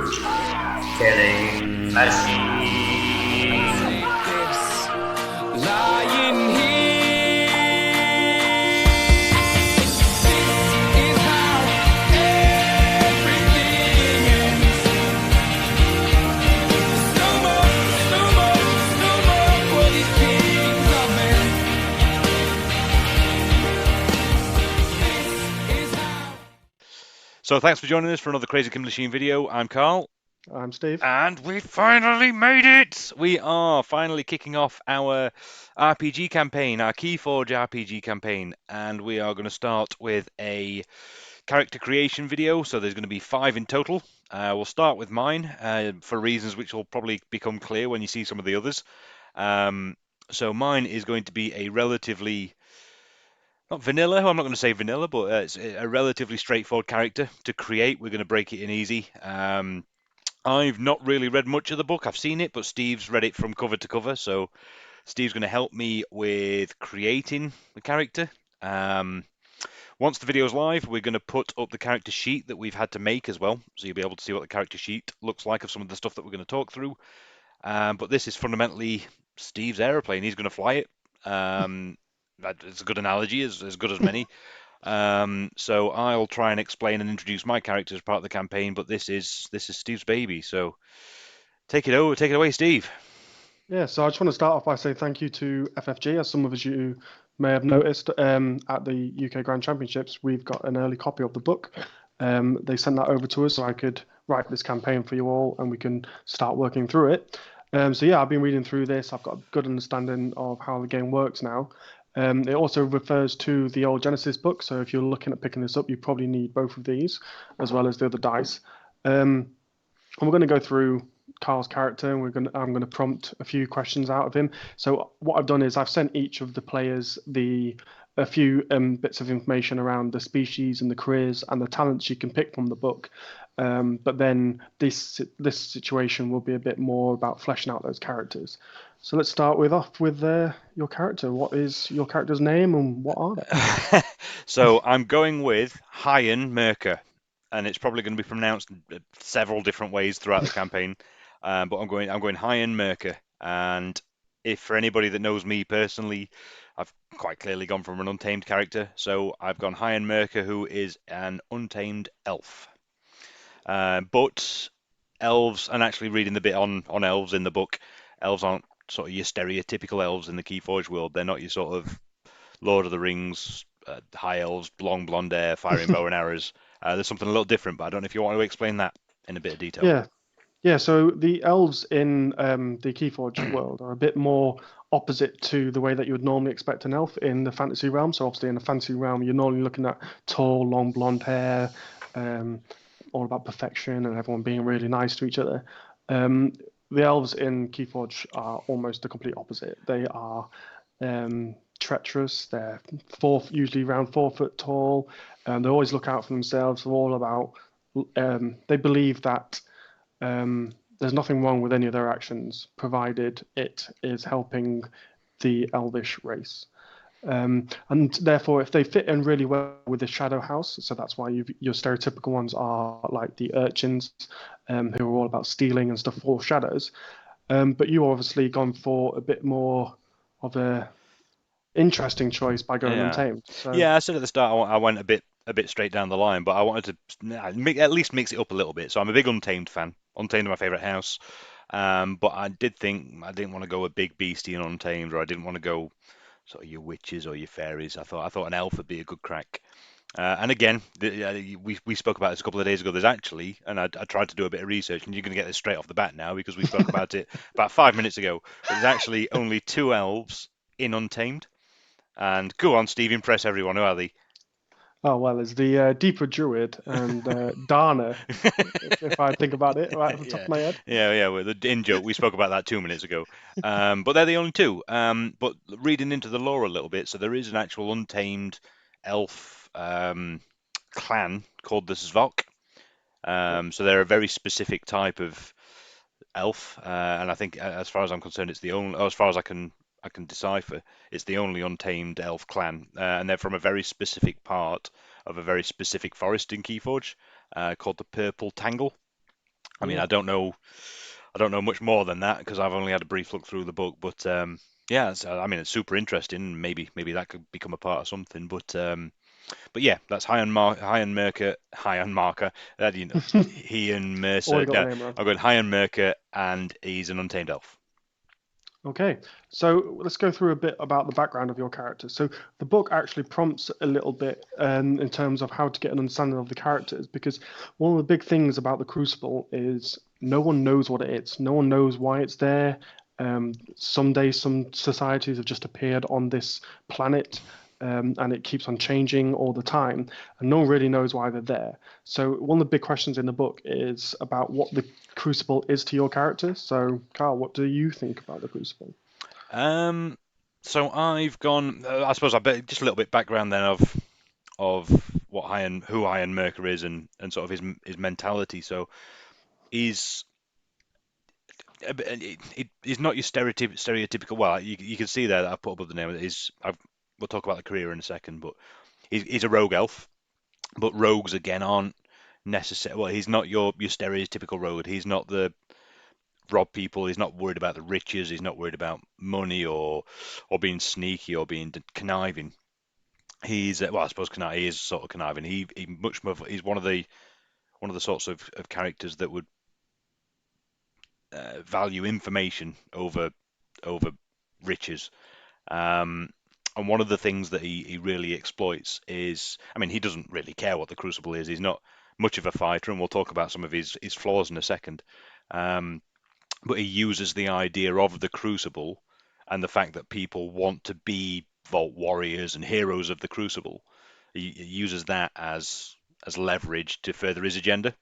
Killing machine. Lying here, this is how everything ends. No more for these kings of men. This is how. So thanks for joining us for another Crazy Killing Machine video. I'm Carl. I'm Steve. And we finally made it! We are finally kicking off our RPG campaign, our Keyforge RPG campaign, and we are going to start with a character creation video, so there's going to be 5 in total. We'll start with mine, for reasons which will probably become clear when you see some of the others. So mine is going to be a relatively, not vanilla, I'm not going to say vanilla, but it's a relatively straightforward character to create. We're going to break it in easy. I've not really read much of the book. I've seen it, but Steve's read it from cover to cover. So Steve's going to help me with creating the character. Once the video's live, we're going to put up the character sheet that we've had to make as well. So you'll be able to see what the character sheet looks like of some of the stuff that we're going to talk through. But this is fundamentally Steve's aeroplane. He's going to fly it. It's a good analogy, as good as many. So I'll try and explain and introduce my character as part of the campaign, but this is Steve's baby. So take it away, Steve. Yeah, so I just want to start off by saying thank you to FFG. As some of you may have noticed, at the UK Grand Championships, we've got an early copy of the book. They sent that over to us so I could write this campaign for you all and we can start working through it. So yeah, I've been reading through this. I've got a good understanding of how the game works now. It also refers to the old Genesis book, so if you're looking at picking this up, you probably need both of these, as well as the other dice. And we're going to go through Carl's character, and I'm going to prompt a few questions out of him. So what I've done is I've sent each of the players a few bits of information around the species and the careers and the talents you can pick from the book. But then this situation will be a bit more about fleshing out those characters. So let's start off with your character. What is your character's name and what are they? So I'm going with Heian Merca, and it's probably going to be pronounced several different ways throughout the campaign. But I'm going Heian Merca, and if for anybody that knows me personally, I've quite clearly gone from an untamed character. So I've gone Heian Merca, who is an untamed elf. But elves, and actually reading the bit on elves in the book, elves aren't sort of your stereotypical elves in the Keyforge world. They're not your sort of Lord of the Rings, high elves, long blonde hair, firing bow and arrows. There's something a little different, but I don't know if you want to explain that in a bit of detail. Yeah. So the elves in the Keyforge world are a bit more opposite to the way that you would normally expect an elf in the fantasy realm. So obviously in the fantasy realm, you're normally looking at tall, long blonde hair, all about perfection and everyone being really nice to each other. The elves in Keyforge are almost the complete opposite. They are treacherous. They're usually around 4 foot tall. They always look out for themselves. They're all about. They believe that there's nothing wrong with any of their actions, provided it is helping the elvish race. And therefore, if they fit in really well with the Shadow House, so that's why your stereotypical ones are like the urchins, who are all about stealing and stuff for shadows. But you obviously gone for a bit more of a interesting choice by going untamed. So, Yeah, I said at the start I went a bit straight down the line, but I wanted to at least mix it up a little bit. So I'm a big Untamed fan. Untamed is my favorite house. But I did think I didn't want to go a big beastie in Untamed, or I didn't want to go sort of your witches or your fairies. I thought an elf would be a good crack. And again, we spoke about this a couple of days ago. There's actually, and I tried to do a bit of research, and you're going to get this straight off the bat now because we spoke about it about 5 minutes ago. But there's actually only 2 elves in Untamed. And go on, Steve, impress everyone. Who are they? oh well, there's the Deeper Druid and Dana, if I think about it right off the top of my head. Yeah. Well, the in joke, we spoke about that 2 minutes ago. But they're the only 2. But reading into the lore a little bit, so there is an actual untamed elf clan called the Zvok. So they're a very specific type of elf, and I think, as far as I'm concerned, it's the only, as far as I can decipher, it's the only untamed elf clan, and they're from a very specific part of a very specific forest in Keyforge, called the Purple Tangle. I mean, Yeah. I don't know much more than that because I've only had a brief look through the book. But yeah, I mean, it's super interesting. Maybe that could become a part of something. But yeah, that's Heian Merca, Heian Marker. That you know, Heian Mercer. Already got the No, name wrong. I'm going Heian Merca, and he's an untamed elf. Okay, so let's go through a bit about the background of your character. So the book actually prompts a little bit in terms of how to get an understanding of the characters, because one of the big things about the Crucible is no one knows what it is. No one knows why it's there. Someday, some societies have just appeared on this planet, and it keeps on changing all the time, and no one really knows why they're there. So one of the big questions in the book is about what the Crucible is to your character. So, Carl, what do you think about the Crucible? So I've gone. I suppose I bet just a little bit background then of who Heian Mercer is and sort of his mentality. So he's he's not your stereotypical. Well, you can see there that I put above the name. We'll talk about the career in a second, but he's a rogue elf. But rogues again aren't necessary. Well, he's not your stereotypical rogue. He's not the rob people. He's not worried about the riches. He's not worried about money or being sneaky or being conniving. He's well, I suppose he is sort of conniving. He much more. He's one of the sorts of characters that would value information over riches. Um, and one of the things that he really exploits is, I mean, he doesn't really care what the Crucible is. He's not much of a fighter, and we'll talk about some of his flaws in a second. Um, but he uses the idea of the Crucible and the fact that people want to be Vault warriors and heroes of the Crucible. He uses that as leverage to further his agenda.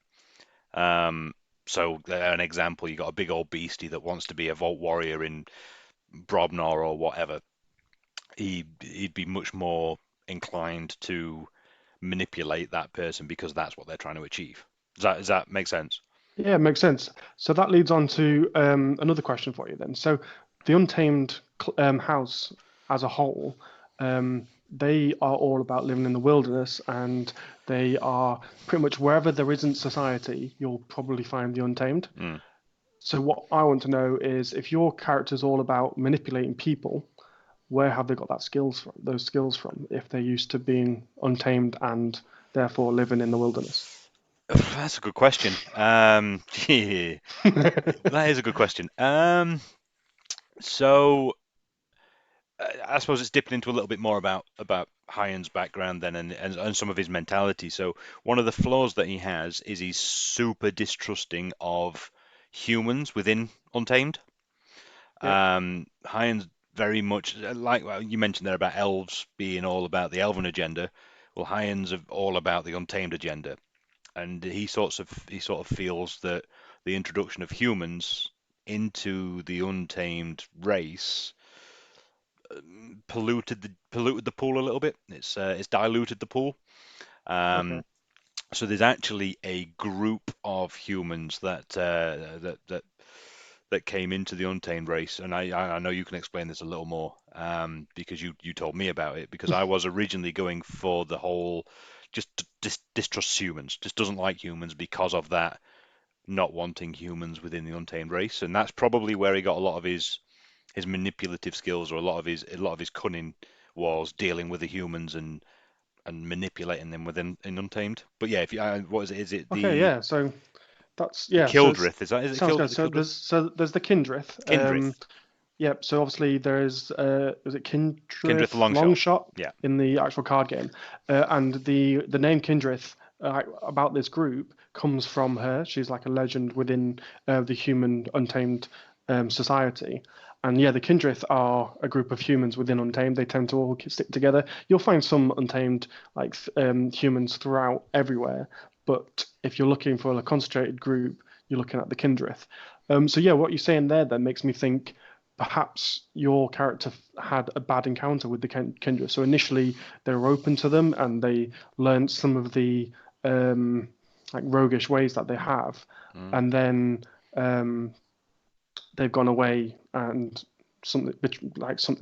Um, so, an example, you got a big old beastie that wants to be a Vault warrior in Brobnar or whatever. He'd be much more inclined to manipulate that person because that's what they're trying to achieve. Does that make sense? Yeah, it makes sense. So that leads on to another question for you then. So the Untamed house as a whole, they are all about living in the wilderness, and they are pretty much wherever there isn't society, you'll probably find the Untamed. Mm. So what I want to know is if your character's all about manipulating people, where have they got those skills from, if they're used to being untamed and therefore living in the wilderness? That's a good question. Yeah, that is a good question. So I suppose it's dipping into a little bit more about Hyan's background then and some of his mentality. So one of the flaws that he has is he's super distrusting of humans within Untamed. Yep. Hyan's very much like well, you mentioned there about elves being all about the elven agenda. Well, Hyan's all about the Untamed agenda, and he sort of feels that the introduction of humans into the Untamed race polluted the pool a little bit. It's diluted the pool. Okay. Um, so there's actually a group of humans that came into the Untamed race, and I know you can explain this a little more because you told me about it. Because I was originally going for the whole just distrusts humans, just doesn't like humans because of that, not wanting humans within the Untamed race, and that's probably where he got a lot of his manipulative skills or a lot of his cunning was dealing with the humans and manipulating them within in Untamed. But yeah, if you what is it? Is it Okay, the yeah. So that's the yeah. So it's Kildrith? Is it sounds good. The So Kildrith? there's the Kindrith. Kindrith. Yep. So obviously there's is it Kindrith Kindrith Longshot. Longshot Yeah. in the actual card game, and the name Kindrith about this group comes from her. She's like a legend within the human Untamed society. And yeah, the Kindrith are a group of humans within Untamed. They tend to all stick together. You'll find some Untamed like humans throughout everywhere, but if you're looking for a concentrated group, you're looking at the Kindrith. So yeah, what you're saying there then makes me think perhaps your character had a bad encounter with the Kindrith. So initially they were open to them and they learned some of the like roguish ways that they have, Mm. and then they've gone away and something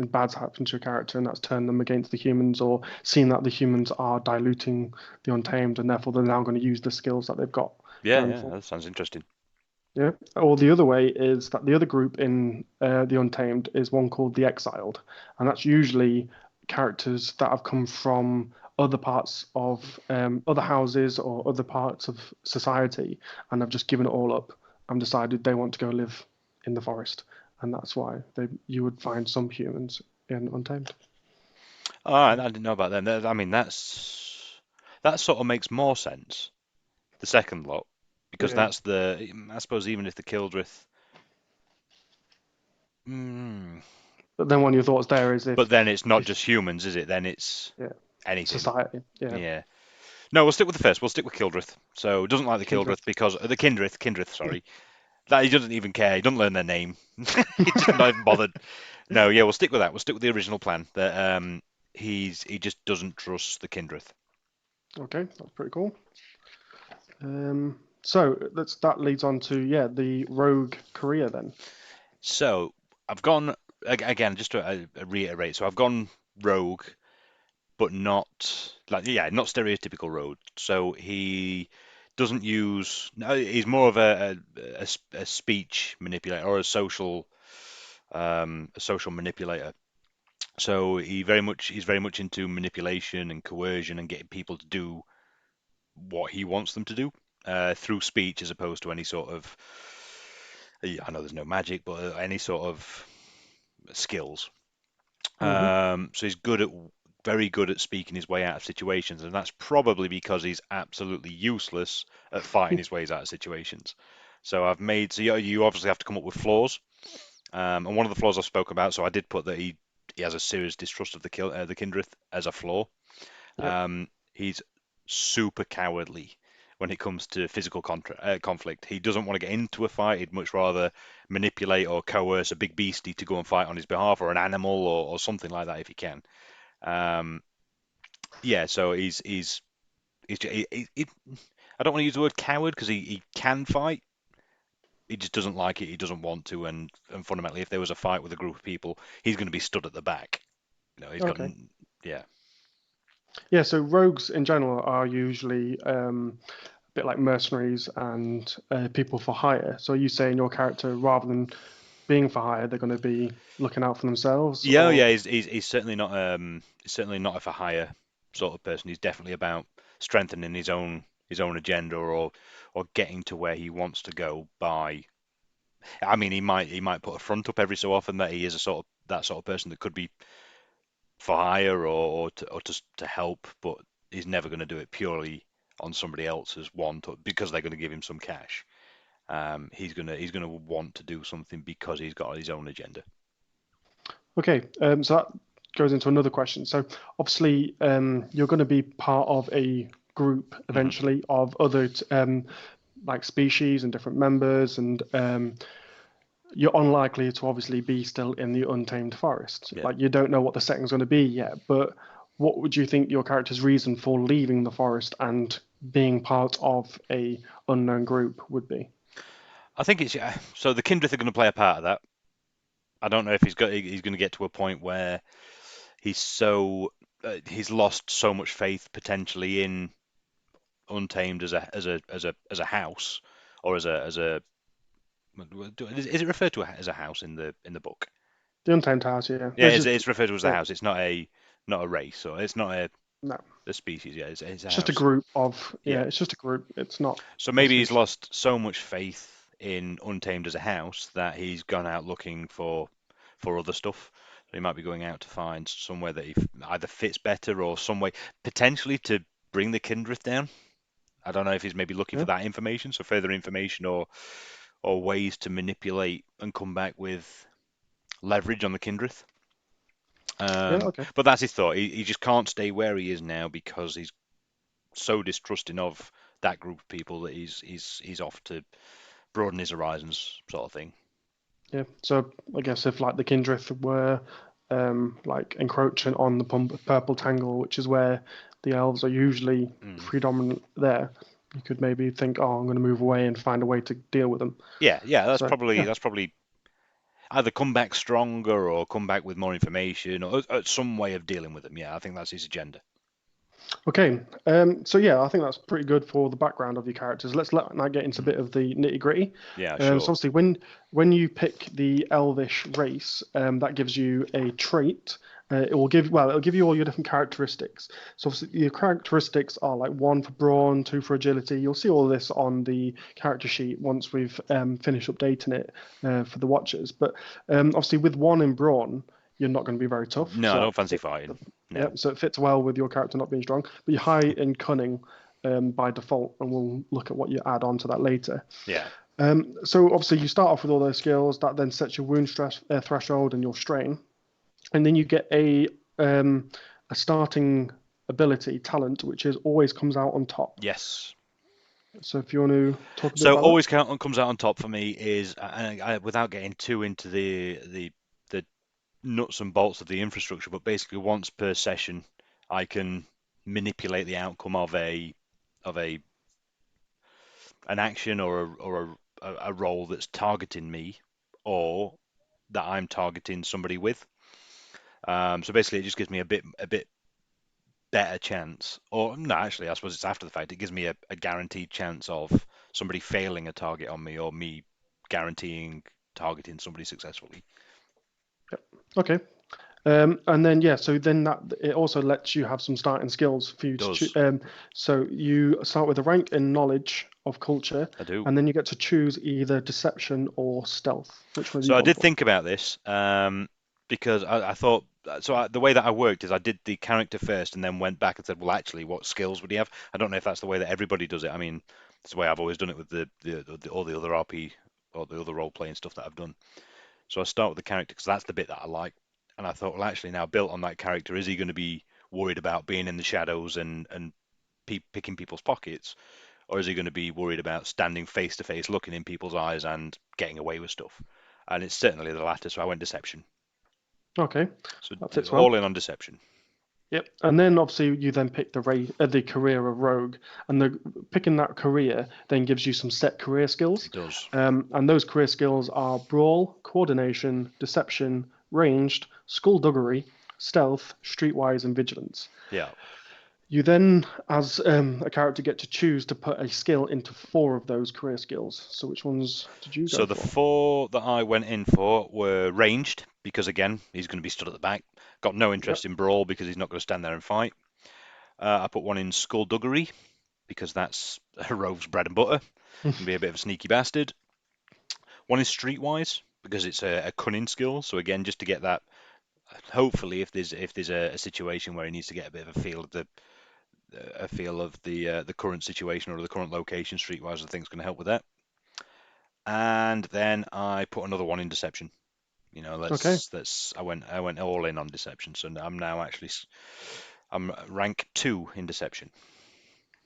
bad's happened to a character and that's turned them against the humans, or seen that the humans are diluting the Untamed and therefore they're now going to use the skills that they've got Yeah, going yeah, for. that sounds interesting. Yeah. Or the other way is that the other group in the Untamed is one called the Exiled, and that's usually characters that have come from other parts of other houses or other parts of society, and have just given it all up and decided they want to go live in the forest, and that's why you would find some humans in Untamed. Oh, I didn't know about them. I mean, that sort of makes more sense. The second lot, because Yeah. I suppose even if the Kildrith, mm, But then one of your thoughts there is but then it's not if just humans, is it? Then it's yeah, anything. society. Yeah. Yeah. No, we'll stick with the first. We'll stick with Kildrith. So doesn't like the Kildrith Kindred. because the Kindrith, sorry. That he doesn't even care. He doesn't learn their name. He's just not even bothered. No, yeah, we'll stick with that. We'll stick with the original plan. That he just doesn't trust the Kindrith. Okay, that's pretty cool. So that leads on to the rogue career then. So I've gone again just to reiterate. So I've gone rogue, but not not stereotypical rogue. So he doesn't use. No, he's more of a speech manipulator or a social manipulator. So he's very much into manipulation and coercion and getting people to do what he wants them to do through speech, as opposed to any sort of I know there's no magic, but any sort of skills. Hmm. So he's very good at speaking his way out of situations, and that's probably because he's absolutely useless at fighting his ways out of situations. So you obviously have to come up with flaws, and one of the flaws I spoke about. So I did put that he has a serious distrust of the Kindrith as a flaw. Yep. He's super cowardly when it comes to physical conflict. He doesn't want to get into a fight. He'd much rather manipulate or coerce a big beastie to go and fight on his behalf, or an animal, or something like that if he can. Um, yeah, so he I don't want to use the word coward because he can fight. He just doesn't like it. He doesn't want to, and fundamentally, if there was a fight with a group of people, he's going to be stood at the back. He's got Okay. yeah. Yeah, so rogues in general are usually a bit like mercenaries and people for hire. So you saying your character, rather than being for hire, they're going to be looking out for themselves, Yeah, or yeah, he's certainly not a for hire sort of person. He's definitely about strengthening his own agenda, or getting to where he wants to go by. I mean, he might put a front up every so often that he is that sort of person that could be for hire, or to help, but he's never going to do it purely on somebody else's want, or because they're going to give him some cash. He's gonna want to do something because he's got his own agenda. okay. So that goes into another question. So obviously, you're going to be part of a group Hmm. eventually of other like species and different members, and you're unlikely to obviously be still in the untamed forest. Yeah. Like you don't know what the setting's going to be yet, but what would you think your character's reason for leaving the forest and being part of a unknown group would be? I think it's so the Kindreth are going to play a part of that. I don't know if he's going to get to a point where he's lost so much faith potentially in Untamed as a house, or as a is it referred to as a house in the book? The untamed house, yeah. Yeah, It's it's just referred to as a yeah, house. It's not a race, or it's not no, a species. Yeah, it's a it's just a house. group of yeah. Yeah. It's just a group. It's not So a maybe he's species. lost so much faith in Untamed as a house that he's gone out looking for other stuff. So he might be going out to find somewhere that he either fits better, or some way potentially to bring the Kindreth down. I don't know if he's maybe looking for Yeah, that information, so further information, or ways to manipulate and come back with leverage on the Kindreth. yeah, okay. But that's his thought. He just can't stay where he is now because he's so distrusting of that group of people that he's off to broaden his horizons, sort of thing. Yeah. So I guess if like the Kindreth were like encroaching on the purple tangle, which is where the elves are usually Mm. predominant there, you could maybe think, oh, I'm going to move away and find a way to deal with them. Yeah, yeah, So yeah, that's probably either come back stronger or come back with more information, or some way of dealing with them. Yeah, I think that's his agenda. Okay, so yeah, I think that's pretty good for the background of your characters. Let's now get into a bit of the nitty gritty. Yeah, So sure. obviously, when you pick the Elvish race, that gives you a trait. It'll give you all your different characteristics. So obviously, your characteristics are like 1 for brawn, 2 for agility. You'll see all this on the character sheet once we've finished updating it for the watchers. But obviously, with 1 in brawn, you're not going to be very tough. No, So I that don't fancy fighting. yeah, No. so it fits well with your character not being strong. But you're high in cunning by default, and we'll look at what you add on to that later. Yeah. So obviously you start off with all those skills. That then sets your wound stress threshold and your strain, and then you get a starting ability talent, which is always comes out on top. Yes. So if you want to talk a bit So about that. always comes out on top for me is, and without getting too into the nuts and bolts of the infrastructure, but basically once per session, I can manipulate the outcome of a an action or a role that's targeting me, or that I'm targeting somebody with. So basically, it just gives me a bit better chance, or no, actually, I suppose it's after the fact. It gives me a guaranteed chance of somebody failing a target on me, or me guaranteeing targeting somebody successfully. Okay. And then yeah, so then that it also lets you have some starting skills for you It to choose. does. So you start with a rank in knowledge of culture, I do. and then you get to choose either deception or stealth. Which one have you So I gone did for? think about this because I thought the way that I worked is I did the character first and then went back and said, well, actually, what skills would he have? I don't know if that's the way that everybody does it. I mean, it's the way I've always done it with all the other RP or the other role playing stuff that I've done. So I start with the character because that's the bit that I like. And I thought, well, actually, now built on that character, is he going to be worried about being in the shadows and picking people's pockets, or is he going to be worried about standing face to face, looking in people's eyes, and getting away with stuff? And it's certainly the latter. So I went deception. Okay, So that fits all well. in on deception. Yep. And then obviously you then pick the career of rogue, and the picking that career then gives you some set career skills. It does. And those career skills are brawl, coordination, deception, ranged, skullduggery, stealth, streetwise, and vigilance. Yeah. You then, as a character, get to choose to put a skill into 4 of those career skills. So which ones did you So go the for? 4 that I went in for were ranged because again he's going to be stood at the back. Got no Yep. interest in brawl because he's not going to stand there and fight. I put one in skullduggery because that's a rogue's bread and butter. Can be a bit of a sneaky bastard. One is streetwise because it's a cunning skill. So again, just to get that. Hopefully, if there's a situation where he needs to get a bit of a feel of the current situation or the current location, streetwise, I think is going to help with that. And then I put another one in deception. You know, Okay. I went all in on deception. So I'm now actually I'm rank 2 in deception.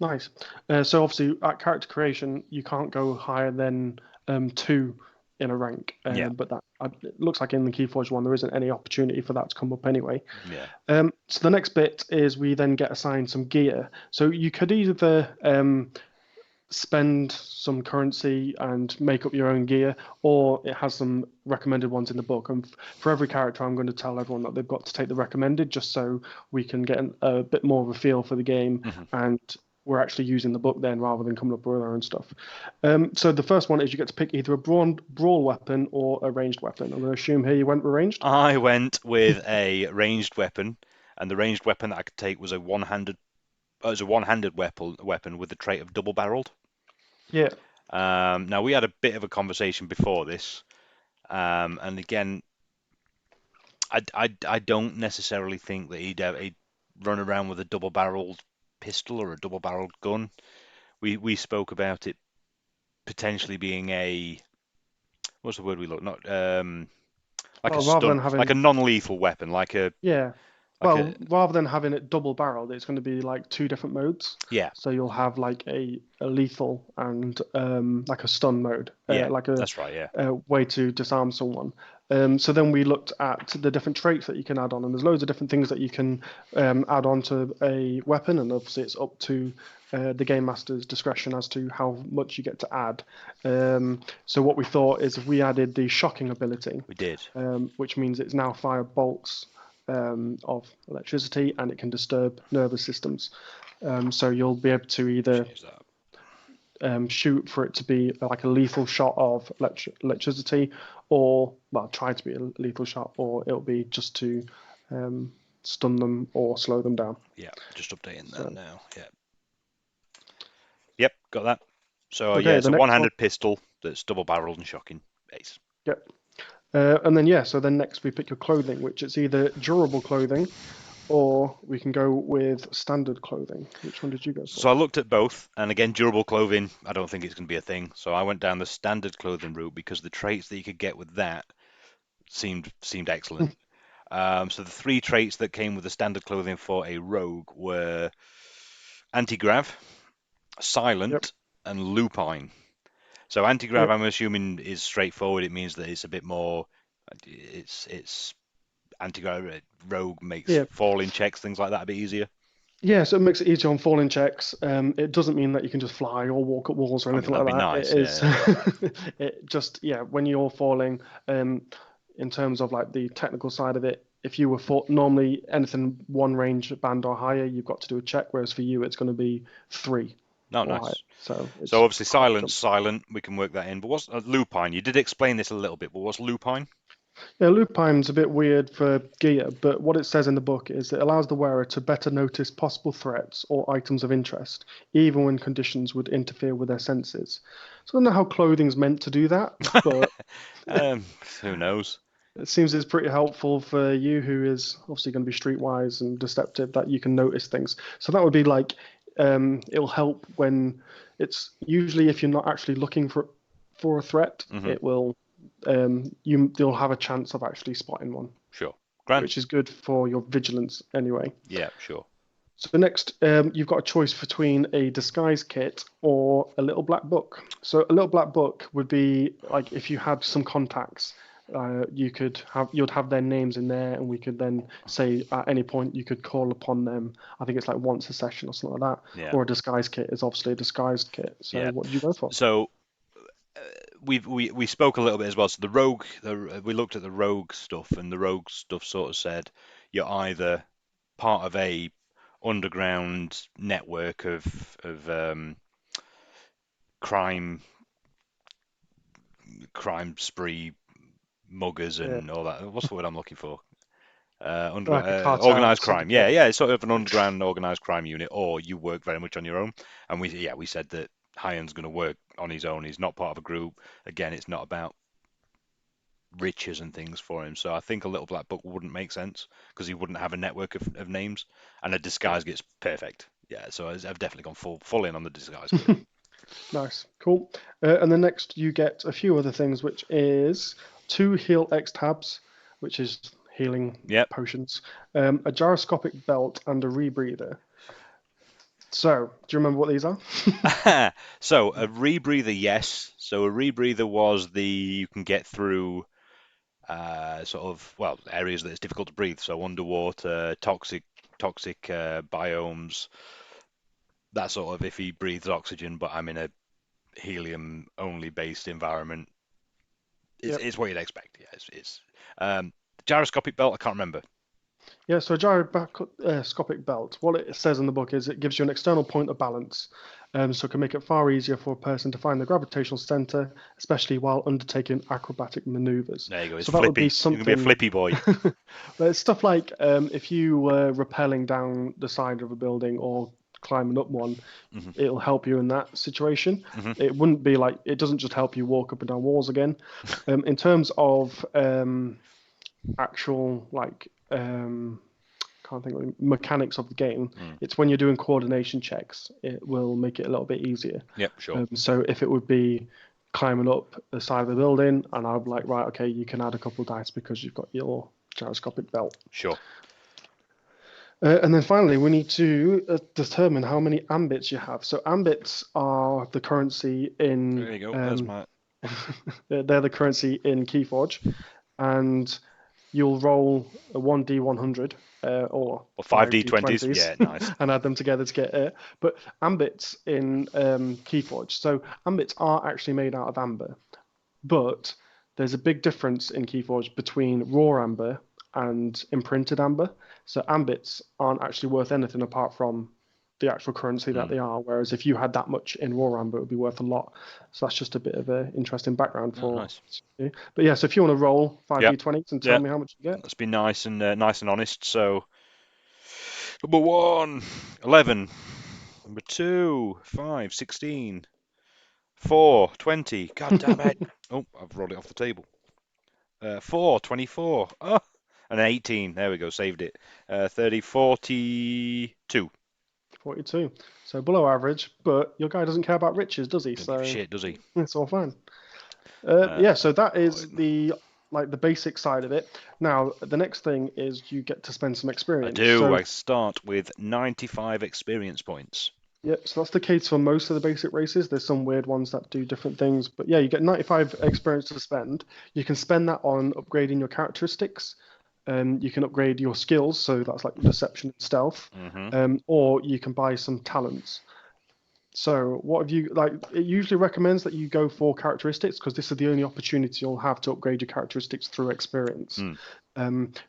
Nice. So obviously at character creation, you can't go higher than 2 in a rank. Yeah, But it looks like in the Keyforge one, there isn't any opportunity for that to come up anyway. yeah. So the next bit is we then get assigned some gear. So you could either spend some currency and make up your own gear, or it has some recommended ones in the book. And for every character, I'm going to tell everyone that they've got to take the recommended, just so we can get a bit more of a feel for the game, and we're actually using the book then rather than coming up with our own stuff. So the first one is you get to pick either a brawl weapon or a ranged weapon. I'm going to assume here you went with ranged. I went with a ranged weapon, and the ranged weapon that I could take was a one-handed weapon with the trait of double-barreled. Yeah. Now we had a bit of a conversation before this, and again, I don't necessarily think that he'd run around with a double-barreled pistol or a double-barreled gun. We spoke about it potentially being what's the word we look not like a Well, rather than stun, like having a non-lethal weapon, Yeah. like a Well, rather than having it double barreled, it's going to be like 2 different modes. yeah, So you'll have like a lethal and like a stun mode, yeah, like that's right, yeah, a way to disarm someone. So then we looked at the different traits that you can add on, and there's loads of different things that you can add on to a weapon, and obviously it's up to the game master's discretion as to how much you get to add. So what we thought is if we added the shocking ability, we did. which means it's now fire bolts of electricity, and it can disturb nervous systems. So you'll be able to either Change that. shoot for it to be like a lethal shot of electricity, or well, try to be a lethal shot, or it'll be just to stun them or slow them down. Yeah, just updating So- that now. Yeah. Yep, got that. So Okay, yeah, it's the a next one-handed one- pistol that's double-barreled and shocking. Ace. Yep. And then so then next we pick your clothing, which it's either durable clothing, or we can go with standard clothing. Which one did you go for? So I looked at both, and again, durable clothing, I don't think it's going to be a thing. So I went down the standard clothing route because the traits that you could get with that seemed excellent. So the 3 traits that came with the standard clothing for a rogue were anti-grav, silent, Yep. and lupine. So anti-grav, Yep. I'm assuming, is straightforward. It means that it's a bit more. It's anti-grav. Rogue makes Yeah. falling checks, things like that, a bit easier. Yeah, so it makes it easier on falling checks. It doesn't mean that you can just fly or walk up walls or I mean, anything like that'd be that. nice, It is it just when you're falling, in terms of like the technical side of it, if you were normally anything 1 range band or higher, you've got to do a check, whereas for you it's going to be 3 Oh, or nice. higher. So it's So obviously quite silent. We can work that in. But what's lupine? You did explain this a little bit, but what's lupine? Yeah, lupine's a bit weird for gear, but what it says in the book is it allows the wearer to better notice possible threats or items of interest, even when conditions would interfere with their senses. So I don't know how clothing's meant to do that, but Who knows? it seems it's pretty helpful for you, who is obviously going to be streetwise and deceptive, that you can notice things. So that would be like, it'll help when it's usually if you're not actually looking for a threat, it will you'll have a chance of actually spotting one, Sure. Grand. which is good for your vigilance anyway. Yeah, sure. So next, you've got a choice between a disguise kit or a little black book. So a little black book would be like if you had some contacts, you'd have their names in there, and we could then say at any point you could call upon them. I think it's like once a session or something like that. Yeah. Or a disguise kit is obviously a disguised kit. So Yeah. what did you go for? So we spoke a little bit as well. So the rogue, we looked at the rogue stuff, and the rogue stuff sort of said you're either part of a underground network of crime spree muggers and all that. What's the word I'm looking for? Like a cartel, Organized crime. Yeah, syndicate. yeah, it's sort of an underground organized crime unit, or you work very much on your own. And we said that Heian's going to work on his own. He's not part of a group. Again, it's not about riches and things for him. So I think a little black book wouldn't make sense because he wouldn't have a network of names, and a disguise gets perfect. Yeah, so I've definitely gone full in on the disguise kit. Nice, cool. And then next you get a few other things, which is 2 heal X tabs, which is healing Yep. potions, a gyroscopic belt, and a rebreather. So, do you remember what these are? So a rebreather, yes. So a rebreather was you can get through sort of areas that it's difficult to breathe. So underwater, toxic biomes. That sort of if he breathes oxygen, but I'm in a helium only based environment. It's what you'd expect. Yeah, it's gyroscopic belt. I can't remember. Yeah, so a gyroscopic belt, what it says in the book is it gives you an external point of balance, so it can make it far easier for a person to find the gravitational center, especially while undertaking acrobatic maneuvers. There you go. It's So that would flippy. be something. You can be a flippy boy. But it's stuff like if you were rappelling down the side of a building or climbing up one, it'll help you in that situation. It wouldn't be like, it doesn't just help you walk up and down walls again. In terms of actual can't think of the mechanics of the game, it's when you're doing coordination checks, it will make it a little bit easier. Yep, sure. So if it would be climbing up the side of the building, and I'd be like, right, okay, you can add a couple of dice because you've got your gyroscopic belt. Sure. And then finally, we need to determine how many ambits you have. So ambits are the currency in. There you go. That's my. They're the currency in Keyforge, and you'll roll a 1d100 or 5d20s. Yeah, nice. and add them together to get it. But ambits in Keyforge. So ambits are actually made out of amber, but there's a big difference in Keyforge between raw amber and imprinted amber. So ambits aren't actually worth anything apart from the actual currency that they are. Whereas if you had that much in raw amber, it would be worth a lot. So that's just a bit of an interesting background Oh, for nice. you. But yeah, so if you want to roll Yep. 5d20s and tell Yep. me how much you get. Let's be nice and honest. So, number 1, 11. Number 2, 5, 16. 4, 20. God damn it. Oh, I've rolled it off the table. 4, 24. Oh, and 18. There we go. Saved it. 30, 42. 42. So below average, but your guy doesn't care about riches, does he? Don't give a So shit, does he? it's all fine. Uh, Yeah, so that is right. the basic side of it. Now, the next thing is you get to spend some I experience. do. So I start with 95 experience points. yep, so that's the case for most of the basic races. There's some weird ones that do different things, but yeah, you get 95 experience to spend. You can spend that on upgrading your characteristics. You can upgrade your skills, so that's like deception and stealth, or you can buy some talents. So what have you like? It usually recommends that you go for characteristics because this is the only opportunity you'll have to upgrade your characteristics through experience.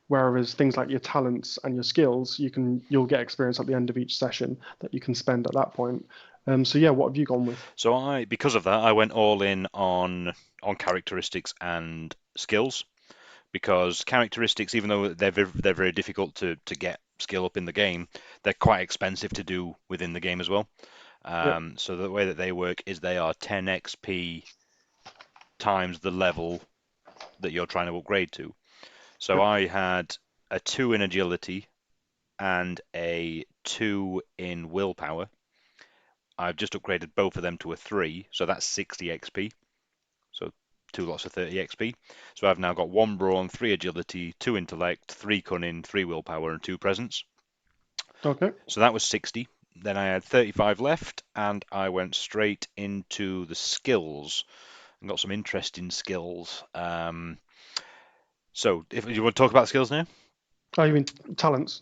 Whereas things like your talents and your skills, you'll get experience at the end of each session that you can spend at that point. So yeah, what have you gone with? So because of that, I went all in on characteristics and skills, because characteristics, even though they're very difficult to get skill up in the game, they're quite expensive to do within the game as well. Yep. So the way that they work is they are 10 XP times the level that you're trying to upgrade to. So Yep. I had a 2 in agility and a 2 in willpower. I've just upgraded both of them to a 3, so that's 60 XP. So 2 lots of 30 XP. So I've now got 1 brawn, 3 agility, 2 intellect, 3 cunning, 3 willpower, and 2 presence. Okay. So that was 60. Then I had 35 left, and I went straight into the skills. I got some interesting skills. So if you want to talk about skills now? Oh, you mean talents?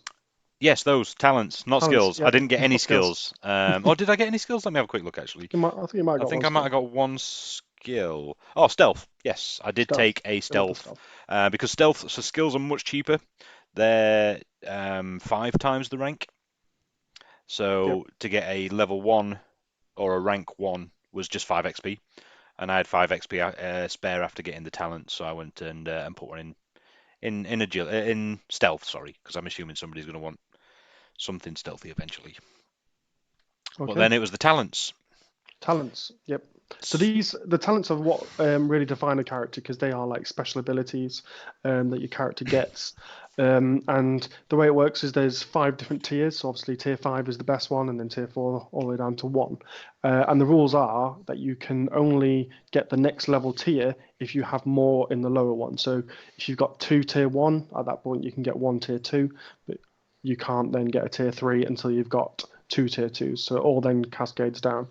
Yes, those talents, not Talents. skills. I Yep. didn't get any Not skills. skills. Or did I get any skills? Let me have a quick look, actually. I think you might have I got think one I might have skill. got one skill. Oh, stealth. Yes, I did Stealth. take a Go with the stealth. stealth. Because so skills are much cheaper. They're 5 times the rank. Yep. So to get a level 1 or a rank 1 was just 5 XP. And I had 5 XP spare after getting the talent, so I went and put one in stealth, sorry, because I'm assuming somebody's going to want something stealthy eventually. But Okay. then it was the talents. Talents. Yep. So the talents are what really define a character because they are like special abilities that your character gets. And the way it works is there's 5 different tiers. So obviously tier 5 is the best one, and then tier 4 all the way down to 1. And the rules are that you can only get the next level tier if you have more in the lower one. So if you've got 2 tier 1, at that point you can get 1 tier 2, but you can't then get a tier 3 until you've got 2 tier 2s. So it all then cascades down.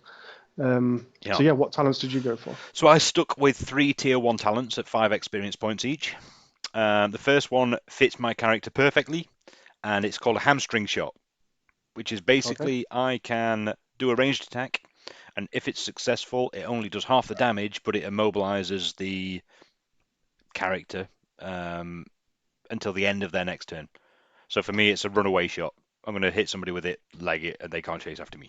So yeah, what talents did you go for? So I stuck with 3 tier 1 talents at 5 experience points each. The first one fits my character perfectly, and it's called a hamstring shot, which is Okay. basically I can do a ranged attack, and if it's successful, it only does half the damage, but it immobilizes the character until the end of their next turn. So for me, it's a runaway shot. I'm going to hit somebody with it, leg it, and they can't chase after me.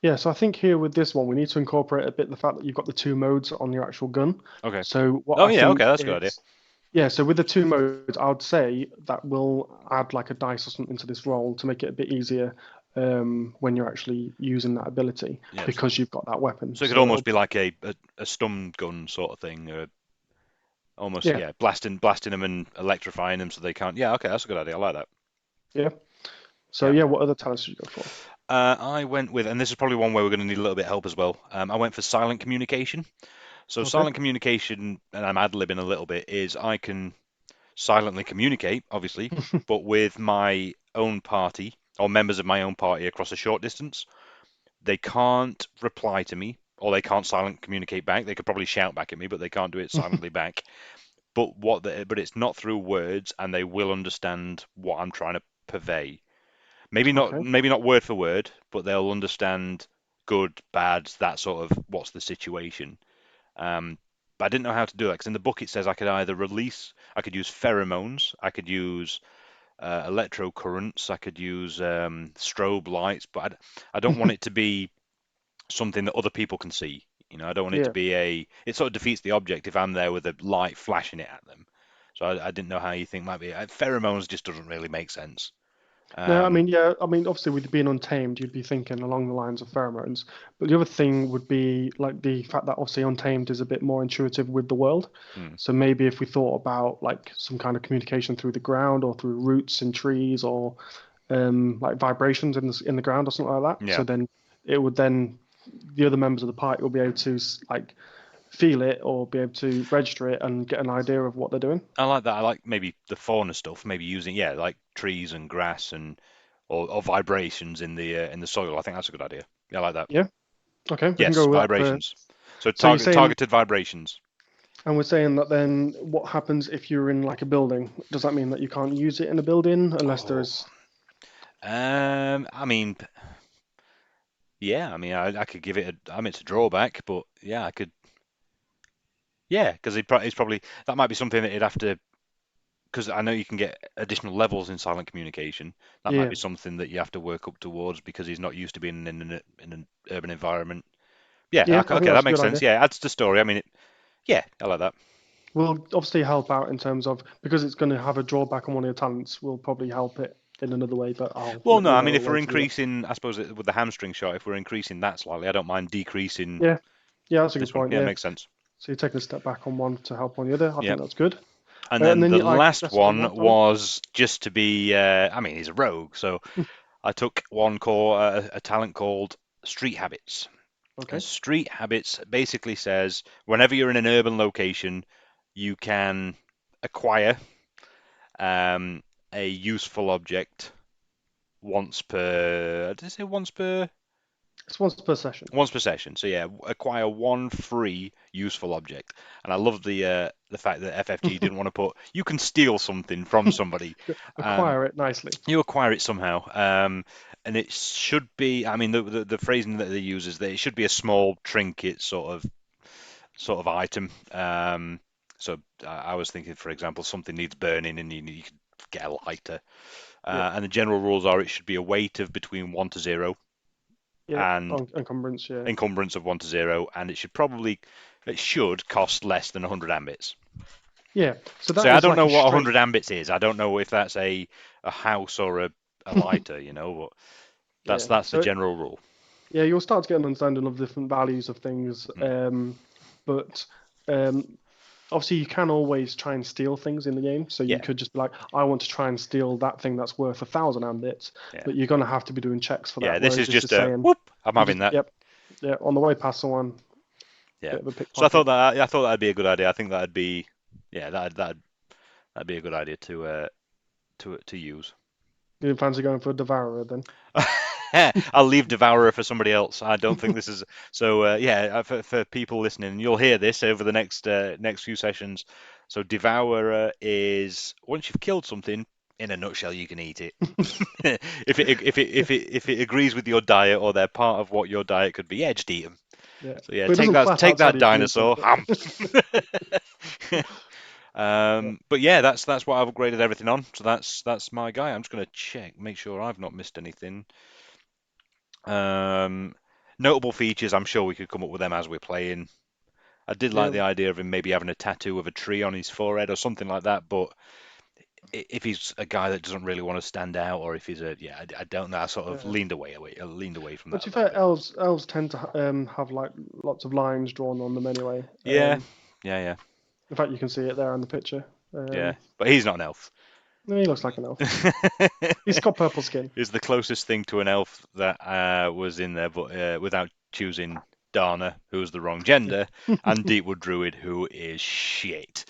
Yeah, so I think here with this one, we need to incorporate a bit the fact that you've got the 2 modes on your actual gun. Okay. So what Oh I yeah, okay, think that's a good idea. is, yeah, so with the 2 modes, I would say that we'll add like a dice or something to this roll to make it a bit easier when you're actually using that ability Yeah, because you've got that weapon. so it could So almost be like a stun gun sort of thing, or almost yeah, blasting them and electrifying them so they can't. Yeah, okay, that's a good idea. I like that. yeah. So Yeah. yeah, what other talents did you go for? I went with, and this is probably one where we're going to need a little bit of help as well. I went for silent communication. So Okay. silent communication, and I'm ad-libbing a little bit, is I can silently communicate, obviously, but with my own party or members of my own party across a short distance. They can't reply to me, or they can't silent communicate back. They could probably shout back at me, but they can't do it silently back. But it's not through words, and they will understand what I'm trying to purvey. Okay. Maybe not word for word, but they'll understand good, bad, that sort of what's the situation. but I didn't know how to do that because in the book it says I could either I could use pheromones, I could use electrocurrents, I could use strobe lights, but I don't want it to be something that other people can see. I don't want it to Yeah. be it sort of defeats the object if I'm there with a light flashing it at them. So I didn't know how you think might be. Pheromones just doesn't really make sense. No, I Um, mean, yeah, I mean, obviously with being untamed, you'd be thinking along the lines of pheromones. But the other thing would be like the fact that obviously untamed is a bit more intuitive with the world. hmm, So maybe if we thought about like some kind of communication through the ground or through roots in trees or like vibrations in the ground or something like that. yeah, So then it would then the other members of the party will be able to like feel it or be able to register it and get an idea of what they're doing. I like that. I like maybe the fauna stuff, maybe using like trees and grass and or vibrations in the soil. I think that's a good idea. Yeah, I like that. Yeah. Okay, we can Yes, go with that for. vibrations. So So you're saying, targeted vibrations. and we're saying that then what happens if you're in like a building? Does that mean that you can't use it in a building unless Oh, there's. I mean, yeah, I mean, I could give it I mean, it's a drawback, but yeah, I could, yeah, because he's probably that might be something that he'd have to, because I know you can get additional levels in silent communication. That might Yeah. be something that you have to work up towards because he's not used to being in an urban environment. Yeah, Yeah, okay, I think okay, that's that a makes good sense. idea. Yeah, adds to the story. I mean, yeah, I like that. We'll obviously help out in terms of because it's going to have a drawback on one of your talents. We'll probably help it in another way, but I'll Well, let no, you I know mean, a if we're way to do that. increasing, I suppose with the hamstring shot, if we're increasing that slightly, I don't mind decreasing Yeah, yeah, that's a good this one. point. Yeah, Yeah, makes sense. so you're taking a step back on one to help on the other. I Yeah. think that's good. And And then then the you, I last guess one one more. Sorry. was just to be, I mean, he's a rogue, so I took one a talent called Street Habits. And Okay. Street Habits basically says whenever you're in an urban location, you can acquire um, a useful object once per, did I say It's once per session. once per session. So yeah, acquire one free useful object. And I love the fact that FFG didn't want to put you can steal something from somebody. Um, Acquire it nicely. you acquire it somehow. And it should be. I mean, the phrasing that they use is that it should be a small trinket sort of item. So I was thinking, for example, something needs burning and you could get a lighter. Yeah. And the general rules are it should be a weight of between 1 to 0 Yeah. and Encumbrance. Yeah. encumbrance of 1 to 0, and it should cost less than 100 ambits. Yeah. So So that I is don't like know a what straight. 100 ambits is. I don't know if that's a house or a lighter, but Yeah. that's the So general rule. yeah, you'll start to get an understanding of different values of things. Hmm. But obviously you can always try and steal things in the game. So you Yeah, could just be like, I want to try and steal that thing that's worth 1,000 ambits, yeah, but you're gonna have to be doing checks for yeah. that. This Whereas is this just is a saying whoop. I'm you having just that. yep, yeah, on the way past someone, Yeah. bit of a So pickpocket. I thought that'd be a good idea. I think that'd be yeah that'd be a good idea to use. You didn't fancy going for a devourer then? I'll leave Devourer for somebody else. I don't think this is so. Yeah, for people listening, you'll hear this over the next few sessions. So Devourer is once you've killed something, in a nutshell, you can eat it. If it agrees with your diet or they're part of what your diet could be, yeah, just eat them. Yeah, So yeah, but it doesn't flat take out tell that you can eat them. dinosaur. Ham. Yeah, But yeah, that's what I've upgraded everything on. So that's my guy. I'm just gonna check, make sure I've not missed anything. Um, Notable features, I'm sure we could come up with them as we're playing. I did like yeah, the idea of him maybe having a tattoo of a tree on his forehead or something like that, but if he's a guy that doesn't really want to stand out, or if he's I don't know. I sort of yeah. leaned away from But that to a be little fair, bit. elves tend to have like lots of lines drawn on them anyway. Yeah, yeah, In fact, you can see it there in the picture. yeah. But he's not an elf. No, he looks like an elf. He's got purple skin. Is the closest thing to an elf that was in there, but without choosing Dana, who's the wrong gender, and Deepwood Druid, who is shit.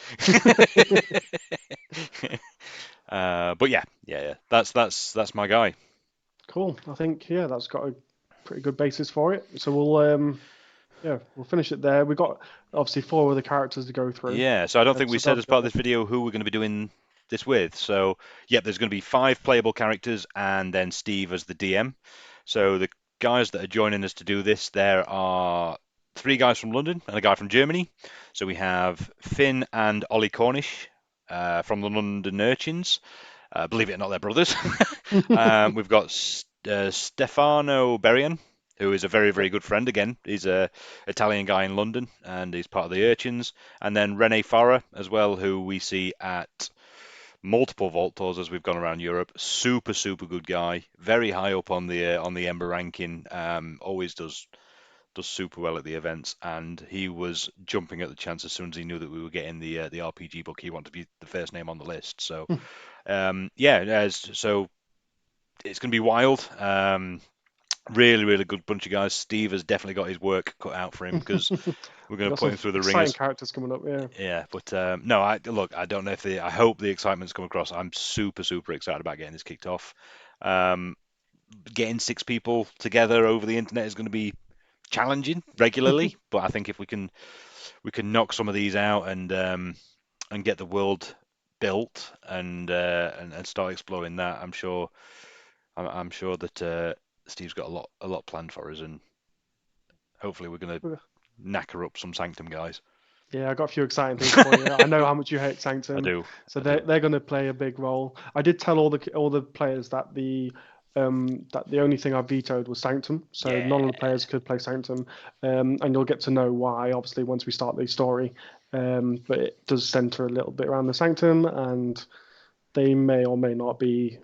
But yeah. That's my guy. Cool. I think yeah, that's got a pretty good basis for it. So we'll finish it there. We've got obviously 4 other characters to go through. Yeah. So I don't think we So said that'll as be part of this video who we're going to be doing this with. So yep, there's going to be 5 playable characters and then Steve as the DM. So the guys that are joining us to do this, there are 3 guys from London and a guy from Germany. So we have Finn and Ollie Cornish from the London Urchins. Believe it or not, they're brothers. We've got Stefano Berian, who is a very, very good friend. Again, he's a Italian guy in London, and he's part of the Urchins. And then Rene Farah as well, who we see at multiple vault tours as we've gone around Europe. Super, super good guy. Very high up on the Ember ranking. Always does super well at the events, and he was jumping at the chance as soon as he knew that we were getting the RPG book. He wanted to be the first name on the list. So so it's going to be wild. Really, really good bunch of guys. Steve has definitely got his work cut out for him because we're going to Got put some him through the exciting ringers. characters coming up. Yeah. Yeah, but no, I don't know if I hope the excitement's come across. I'm super, super excited about getting this kicked off. Getting 6 people together over the internet is going to be challenging regularly, but I think if we can knock some of these out and get the world built and start exploring that, I'm sure that Steve's got a lot planned for us, and hopefully we're going to knacker up some Sanctum guys. Yeah, I got a few exciting things for you. I know how much you hate I Sanctum, do. so they're going to play a big role. I did tell all the players that the only thing I vetoed was Sanctum, so none of the players could play Sanctum, and you'll get to know why, obviously, once we start the story. But it does center a little bit around the Sanctum, and they may or may not be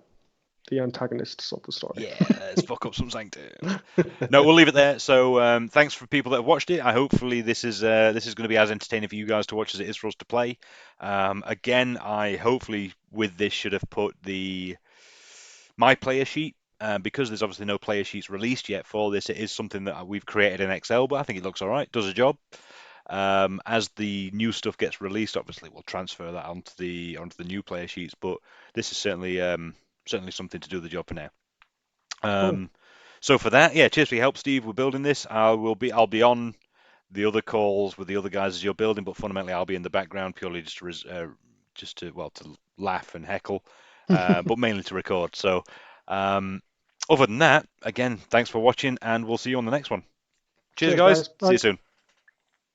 the antagonists of the story. Yeah, let's fuck up some Sanctum. No, we'll leave it there. So thanks for people that have watched it. Hopefully this is going to be as entertaining for you guys to watch as it is for us to play. Again, I hopefully with this should have put my player sheet. Because there's obviously no player sheets released yet for this, it is something that we've created in Excel, but I think it looks all right, does a job. As the new stuff gets released, obviously we'll transfer that onto the new player sheets. But this is certainly something to do the job for now. Cool. So for that, yeah, cheers for your help, Steve. We're building this. I'll be on the other calls with the other guys as you're building, but fundamentally I'll be in the background purely just to laugh and heckle, but mainly to record. So other than that, again, thanks for watching, and we'll see you on the next one. Cheers, guys. See you Bye. soon.